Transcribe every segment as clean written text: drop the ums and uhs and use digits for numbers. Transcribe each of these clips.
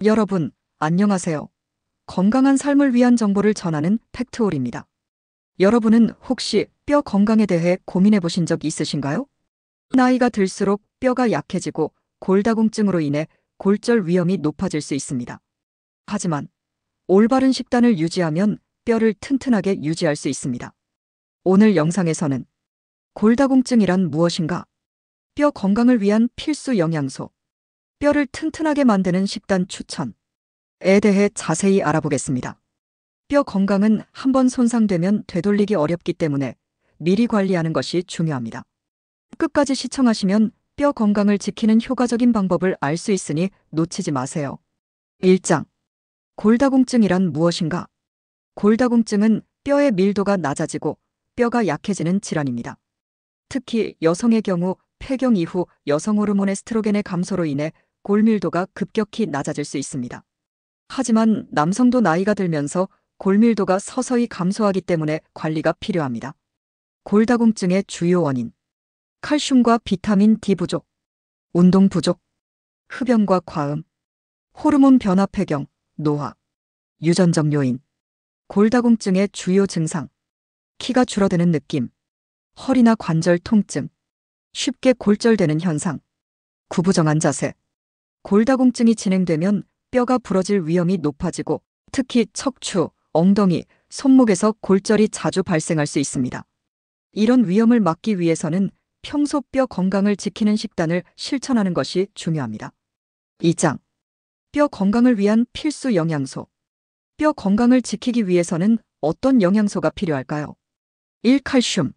여러분, 안녕하세요. 건강한 삶을 위한 정보를 전하는 팩트홀입니다. 여러분은 혹시 뼈 건강에 대해 고민해 보신 적 있으신가요? 나이가 들수록 뼈가 약해지고 골다공증으로 인해 골절 위험이 높아질 수 있습니다. 하지만 올바른 식단을 유지하면 뼈를 튼튼하게 유지할 수 있습니다. 오늘 영상에서는 골다공증이란 무엇인가? 뼈 건강을 위한 필수 영양소, 뼈를 튼튼하게 만드는 식단 추천에 대해 자세히 알아보겠습니다. 뼈 건강은 한번 손상되면 되돌리기 어렵기 때문에 미리 관리하는 것이 중요합니다. 끝까지 시청하시면 뼈 건강을 지키는 효과적인 방법을 알 수 있으니 놓치지 마세요. 1장. 골다공증이란 무엇인가? 골다공증은 뼈의 밀도가 낮아지고 뼈가 약해지는 질환입니다. 특히 여성의 경우 폐경 이후 여성 호르몬 에스트로겐의 감소로 인해 골밀도가 급격히 낮아질 수 있습니다. 하지만 남성도 나이가 들면서 골밀도가 서서히 감소하기 때문에 관리가 필요합니다. 골다공증의 주요 원인: 칼슘과 비타민 D 부족, 운동 부족, 흡연과 과음, 호르몬 변화 폐경, 노화, 유전적 요인. 골다공증의 주요 증상: 키가 줄어드는 느낌, 허리나 관절 통증, 쉽게 골절되는 현상, 구부정한 자세. 골다공증이 진행되면 뼈가 부러질 위험이 높아지고 특히 척추, 엉덩이, 손목에서 골절이 자주 발생할 수 있습니다. 이런 위험을 막기 위해서는 평소 뼈 건강을 지키는 식단을 실천하는 것이 중요합니다. 2장. 뼈 건강을 위한 필수 영양소. 뼈 건강을 지키기 위해서는 어떤 영양소가 필요할까요? 1. 칼슘.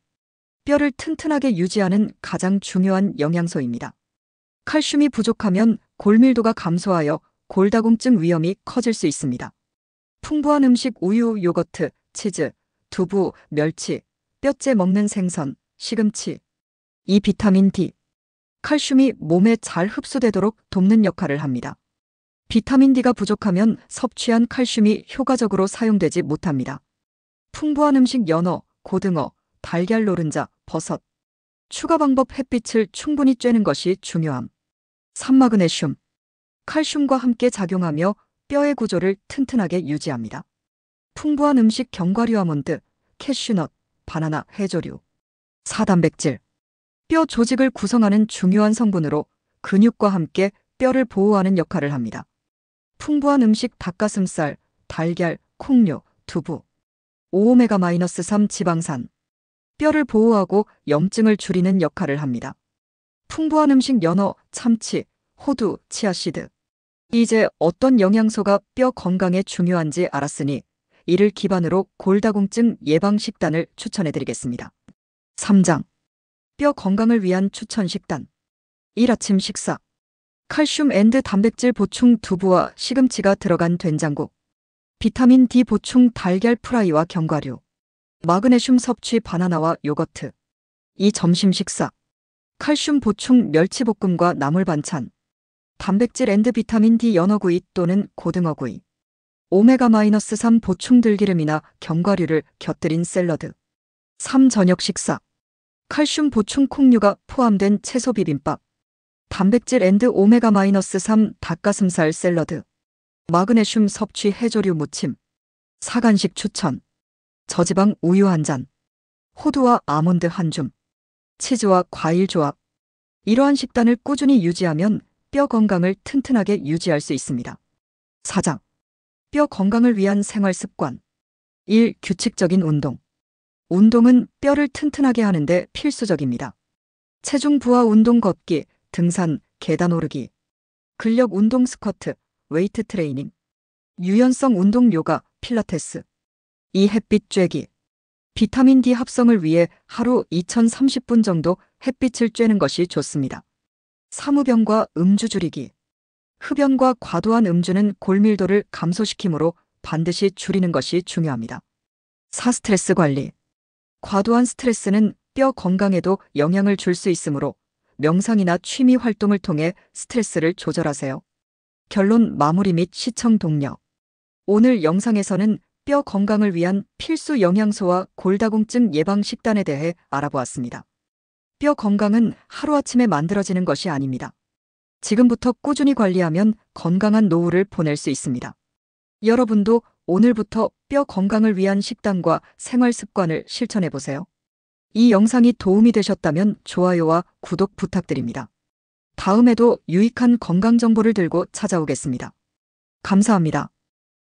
뼈를 튼튼하게 유지하는 가장 중요한 영양소입니다. 칼슘이 부족하면 골밀도가 감소하여 골다공증 위험이 커질 수 있습니다. 풍부한 음식 우유, 요거트, 치즈, 두부, 멸치, 뼈째 먹는 생선, 시금치. 2. 비타민 D. 칼슘이 몸에 잘 흡수되도록 돕는 역할을 합니다. 비타민 D가 부족하면 섭취한 칼슘이 효과적으로 사용되지 못합니다. 풍부한 음식 연어, 고등어, 달걀 노른자, 버섯. 추가 방법: 햇빛을 충분히 쬐는 것이 중요함. 3. 마그네슘. 칼슘과 함께 작용하며 뼈의 구조를 튼튼하게 유지합니다. 풍부한 음식 견과류 아몬드, 캐슈넛, 바나나, 해조류. 4. 단백질. 뼈 조직을 구성하는 중요한 성분으로 근육과 함께 뼈를 보호하는 역할을 합니다. 풍부한 음식 닭가슴살, 달걀, 콩류, 두부. 5. 오메가-3 지방산. 뼈를 보호하고 염증을 줄이는 역할을 합니다. 풍부한 음식 연어, 참치, 호두, 치아씨드. 이제 어떤 영양소가 뼈 건강에 중요한지 알았으니 이를 기반으로 골다공증 예방 식단을 추천해드리겠습니다. 3장. 뼈 건강을 위한 추천 식단. 1. 아침 식사. 칼슘 앤드 단백질 보충 두부와 시금치가 들어간 된장국. 비타민 D 보충 달걀 프라이와 견과류. 마그네슘 섭취 바나나와 요거트. 2. 점심 식사. 칼슘 보충 멸치볶음과 나물 반찬. 단백질 앤드 비타민 D 연어구이 또는 고등어구이. 오메가-3 보충 들기름이나 견과류를 곁들인 샐러드. 3. 저녁 식사. 칼슘 보충 콩류가 포함된 채소 비빔밥. 단백질 앤드 오메가-3 닭가슴살 샐러드. 마그네슘 섭취 해조류 무침. 4. 간식 추천. 저지방 우유 한 잔. 호두와 아몬드 한 줌. 치즈와 과일 조합. 이러한 식단을 꾸준히 유지하면 뼈 건강을 튼튼하게 유지할 수 있습니다. 4장. 뼈 건강을 위한 생활 습관. 1. 규칙적인 운동. 운동은 뼈를 튼튼하게 하는데 필수적입니다. 체중 부하 운동 걷기, 등산, 계단 오르기. 근력 운동 스쿼트, 웨이트 트레이닝. 유연성 운동 요가, 필라테스. 2. 햇빛 쬐기. 비타민 D 합성을 위해 하루 2030분 정도 햇빛을 쬐는 것이 좋습니다. 3. 흡연과 음주 줄이기. 흡연과 과도한 음주는 골밀도를 감소시키므로 반드시 줄이는 것이 중요합니다. 4. 스트레스 관리. 과도한 스트레스는 뼈 건강에도 영향을 줄 수 있으므로 명상이나 취미 활동을 통해 스트레스를 조절하세요. 결론 마무리 및 시청 독려. 오늘 영상에서는 뼈 건강을 위한 필수 영양소와 골다공증 예방 식단에 대해 알아보았습니다. 뼈 건강은 하루아침에 만들어지는 것이 아닙니다. 지금부터 꾸준히 관리하면 건강한 노후를 보낼 수 있습니다. 여러분도 오늘부터 뼈 건강을 위한 식단과 생활 습관을 실천해 보세요. 이 영상이 도움이 되셨다면 좋아요와 구독 부탁드립니다. 다음에도 유익한 건강 정보를 들고 찾아오겠습니다. 감사합니다.